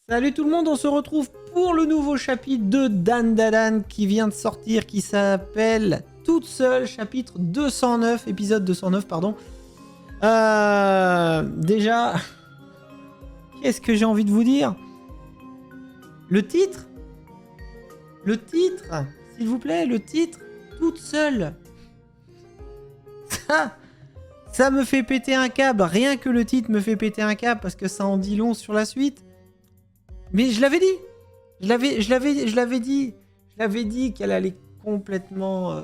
Salut tout le monde, on se retrouve pour le nouveau chapitre de Dandadan qui vient de sortir, qui s'appelle Toute seule, chapitre 209, épisode 209, pardon. Déjà, qu'est-ce que j'ai envie de vous dire? Le titre, s'il vous plaît, le titre, Toute seule. Ça me fait péter un câble, rien que le titre me fait péter un câble parce que ça en dit long sur la suite. Mais je l'avais dit. Je l'avais dit qu'elle allait complètement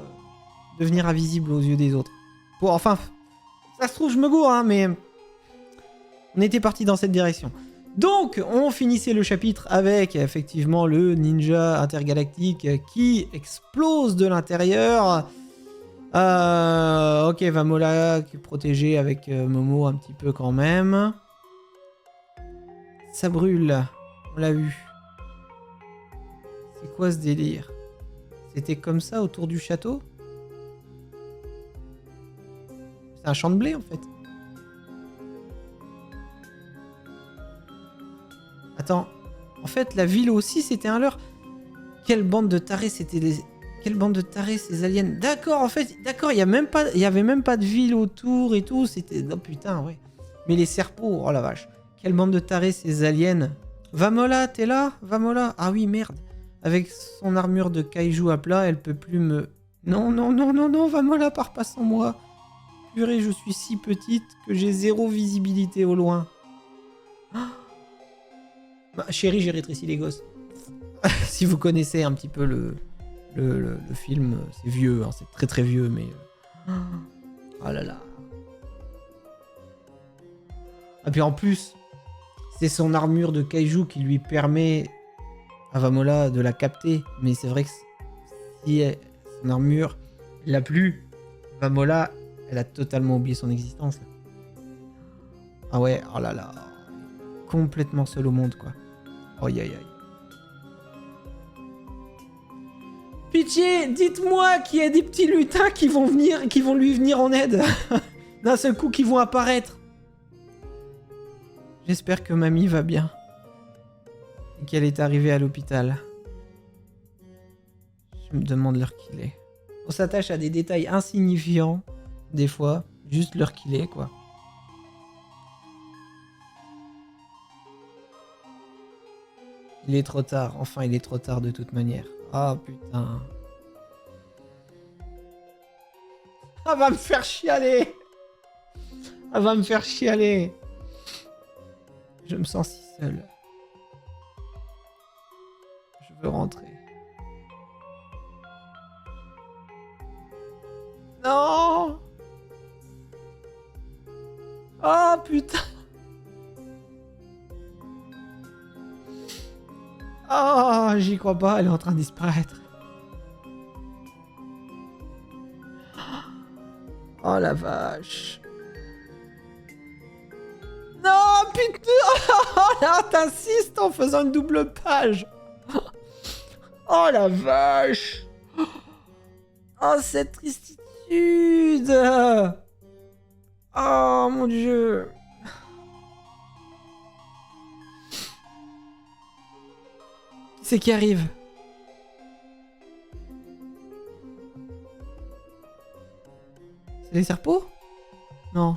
devenir invisible aux yeux des autres. Bon, enfin, ça se trouve, je me gourre, hein, mais on était parti dans cette direction. Donc, on finissait le chapitre avec, effectivement, le ninja intergalactique qui explose de l'intérieur. Ok, Vamola qui est protégé avec Momo un petit peu quand même. Ça brûle. On l'a vu. C'est quoi ce délire? C'était comme ça autour du château? C'est un champ de blé en fait. Attends. En fait, la ville aussi c'était un leurre. Quelle bande de tarés c'était des... Quelle bande de tarés ces aliens. D'accord, en fait, d'accord, il y avait même pas de ville autour et tout. C'était... Oh putain, ouais. Mais les serpents, oh la vache. Quelle bande de tarés ces aliens. Vamola, t'es là? Vamola? Ah oui, merde. Avec son armure de kaiju à plat, elle peut plus me... Non, non, non, non, non, Vamola, pars pas sans moi. Purée, je suis si petite que j'ai zéro visibilité au loin. Ah bah, chérie, j'ai rétréci les gosses. Si vous connaissez un petit peu le film, c'est vieux, hein, c'est très très vieux, mais... Oh là là. Et puis en plus... C'est son armure de kaiju qui lui permet à Vamola de la capter. Mais c'est vrai que si son armure l'a plus, Vamola, elle a totalement oublié son existence. Ah ouais, oh là là. Complètement seul au monde, quoi. Aïe aïe aïe. Pitié, dites-moi qu'il y a des petits lutins qui vont lui venir en aide. D'un seul coup, qui vont apparaître. J'espère que mamie va bien. Et qu'elle est arrivée à l'hôpital. Je me demande l'heure qu'il est. On s'attache à des détails insignifiants, des fois. Juste l'heure qu'il est, quoi. Il est trop tard. Enfin, il est trop tard de toute manière. Ah, putain. Elle va me faire chialer. Elle va me faire chialer. Je me sens si seul. Je veux rentrer. Non! Oh putain! Oh, j'y crois pas, elle est en train de disparaître. Oh la vache. Non, putain! Oh là, t'insistes en faisant une double page! Oh la vache! Oh, cette tristitude! Oh mon dieu! Qui c'est qui arrive? C'est les serpents? Non.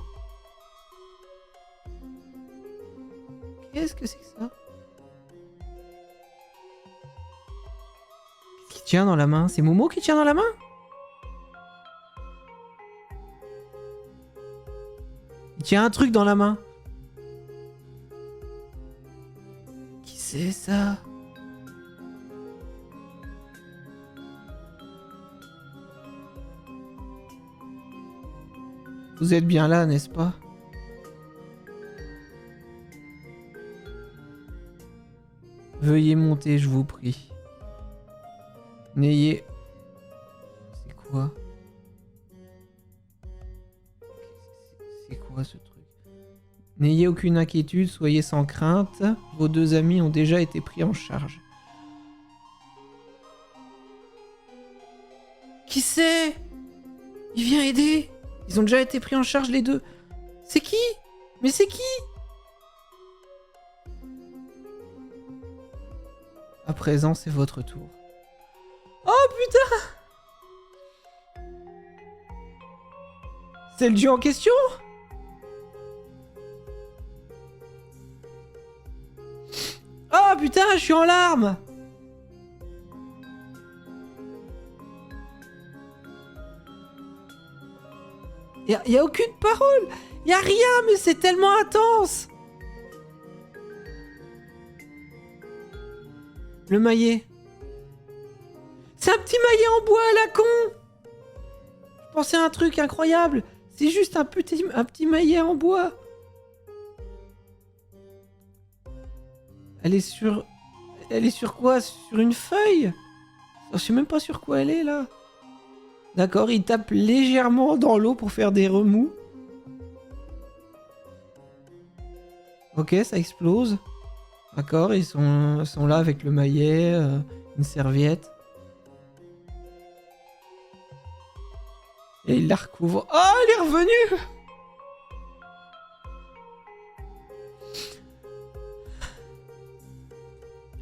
Qu'est-ce que c'est que ça? Qu'est-ce qui tient dans la main? C'est Momo qui tient dans la main? Il tient un truc dans la main. Qui c'est ça? Vous êtes bien là, n'est-ce pas? Veuillez monter, je vous prie. N'ayez... C'est quoi? C'est quoi ce truc? N'ayez aucune inquiétude, soyez sans crainte. Vos deux amis ont déjà été pris en charge. Qui c'est? Il vient aider. Ils ont déjà été pris en charge les deux. C'est qui? Mais c'est qui? À présent, c'est votre tour. Oh putain! C'est le dieu en question? Oh putain, je suis en larmes! Y a aucune parole! Y a rien, mais c'est tellement intense! Le maillet. C'est un petit maillet en bois à la con! Je pensais à un truc incroyable! C'est juste un petit maillet en bois! Elle est sur quoi? Sur une feuille? Je sais même pas sur quoi elle est là. D'accord, il tape légèrement dans l'eau pour faire des remous. Ok, ça explose. D'accord, ils sont là avec le maillet, une serviette. Et il la recouvre. Oh, elle est revenue!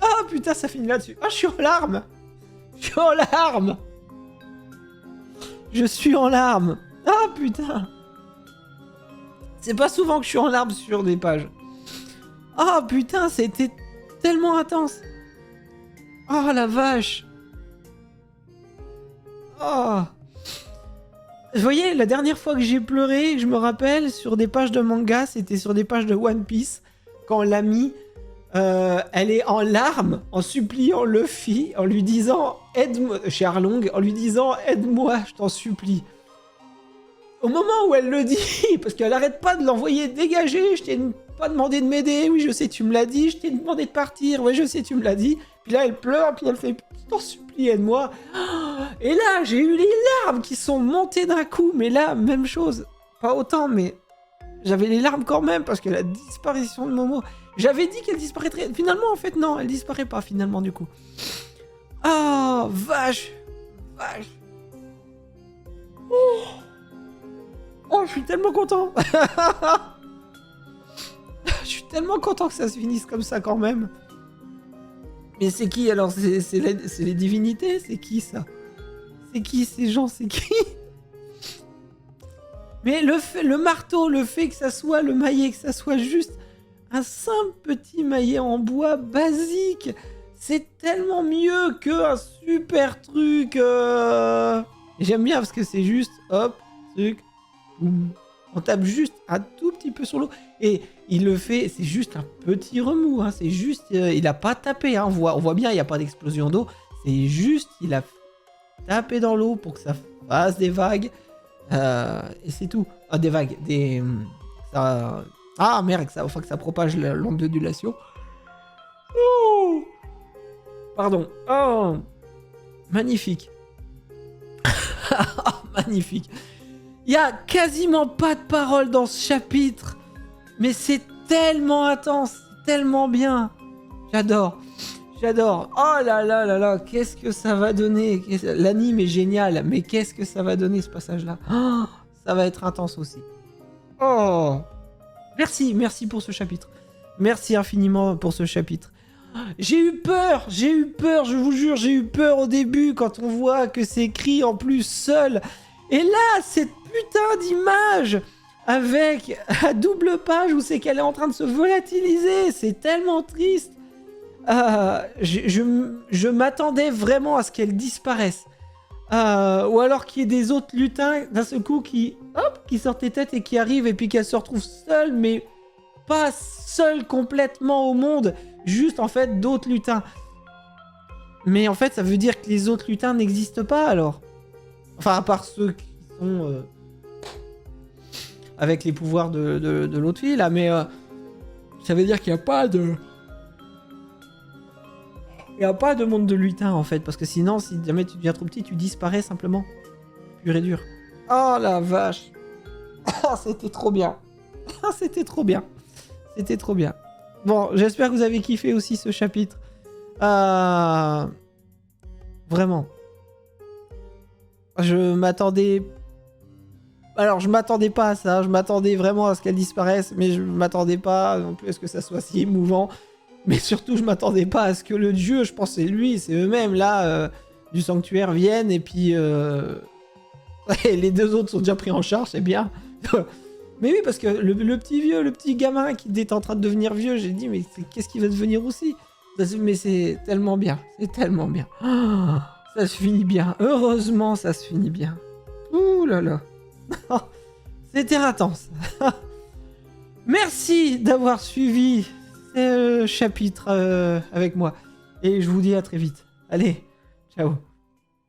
Ah putain, ça finit là-dessus. Ah, je suis en larmes! Je suis en larmes! Je suis en larmes! Ah putain! C'est pas souvent que je suis en larmes sur des pages. Ah putain, c'était tellement intense! Oh la vache! Oh! Vous voyez, la dernière fois que j'ai pleuré, je me rappelle, sur des pages de manga, c'était sur des pages de One Piece, quand l'amie, elle est en larmes, en suppliant Luffy, en lui disant « Aide-moi » chez Arlong, en lui disant « Aide-moi, je t'en supplie ». Au moment où elle le dit, parce qu'elle arrête pas de l'envoyer dégager, je t'ai pas demandé de m'aider, oui je sais tu me l'as dit, je t'ai demandé de partir, ouais je sais tu me l'as dit, puis là elle pleure, puis elle fait « Je t'en supplie, aide-moi ». Et là, j'ai eu les larmes qui sont montées d'un coup, mais là, même chose. Pas autant, mais j'avais les larmes quand même, parce que la disparition de Momo... J'avais dit qu'elle disparaîtrait. Finalement, en fait, non, elle disparaît pas, finalement, du coup. Oh, vache! Vache! Oh, je suis tellement content! Je suis tellement content que ça se finisse comme ça, quand même. Mais c'est qui, alors? C'est les divinités? C'est qui, ça? C'est qui ces gens? C'est qui? Mais le marteau, le fait que ça soit le maillet, que ça soit juste un simple petit maillet en bois basique, c'est tellement mieux qu'un super truc. J'aime bien parce que c'est juste, hop, truc, boum. On tape juste un tout petit peu sur l'eau. Et il le fait, c'est juste un petit remous. Hein, c'est juste, il a pas tapé. Hein, on voit bien, il n'y a pas d'explosion d'eau. C'est juste, il a tapé dans l'eau pour que ça fasse des vagues. Et c'est tout. Ah, des vagues. Ah merde, faut que ça propage l'onde d'ondulation. Oh pardon. Oh magnifique. Magnifique. Il y a quasiment pas de parole dans ce chapitre. Mais c'est tellement intense, tellement bien. J'adore. J'adore. Oh là là là là, qu'est-ce que ça va donner. L'anime est génial, mais qu'est-ce que ça va donner ce passage-là. Oh, ça va être intense aussi. Oh, merci pour ce chapitre. Merci infiniment pour ce chapitre. J'ai eu peur, je vous jure, j'ai eu peur au début quand on voit que c'est écrit en plus seul. Et là, cette putain d'image avec à double page où c'est qu'elle est en train de se volatiliser, c'est tellement triste. Je m'attendais vraiment à ce qu'elle disparaisse. Ou alors qu'il y ait des autres lutins d'un seul coup qui sortent les têtes et qui arrivent et puis qu'elle se retrouve seule, mais pas seule complètement au monde, juste en fait d'autres lutins. Mais en fait ça veut dire que les autres lutins n'existent pas alors. Enfin à part ceux qui sont avec les pouvoirs de l'autre fille là, mais ça veut dire qu'il n'y a pas de... Il n'y a pas de monde de lutins en fait, parce que sinon, si jamais tu deviens trop petit, tu disparais simplement. Pur et dur. Oh la vache. C'était trop bien. C'était trop bien. C'était trop bien. Bon, j'espère que vous avez kiffé aussi ce chapitre. Vraiment. Je m'attendais... Alors, je m'attendais pas à ça. Je m'attendais vraiment à ce qu'elle disparaisse, mais je m'attendais pas non plus à ce que ça soit si émouvant. Mais surtout, je m'attendais pas à ce que le dieu, je pense c'est lui, c'est eux-mêmes là, du sanctuaire viennent et puis les deux autres sont déjà pris en charge, c'est bien. Mais oui, parce que le petit vieux, le petit gamin qui était en train de devenir vieux, j'ai dit mais qu'est-ce qui va devenir aussi? Mais c'est tellement bien, c'est tellement bien. Oh, ça se finit bien, heureusement ça se finit bien. Ouh là là. C'était intense. Merci d'avoir suivi ce chapitre avec moi. Et je vous dis à très vite. Allez, ciao.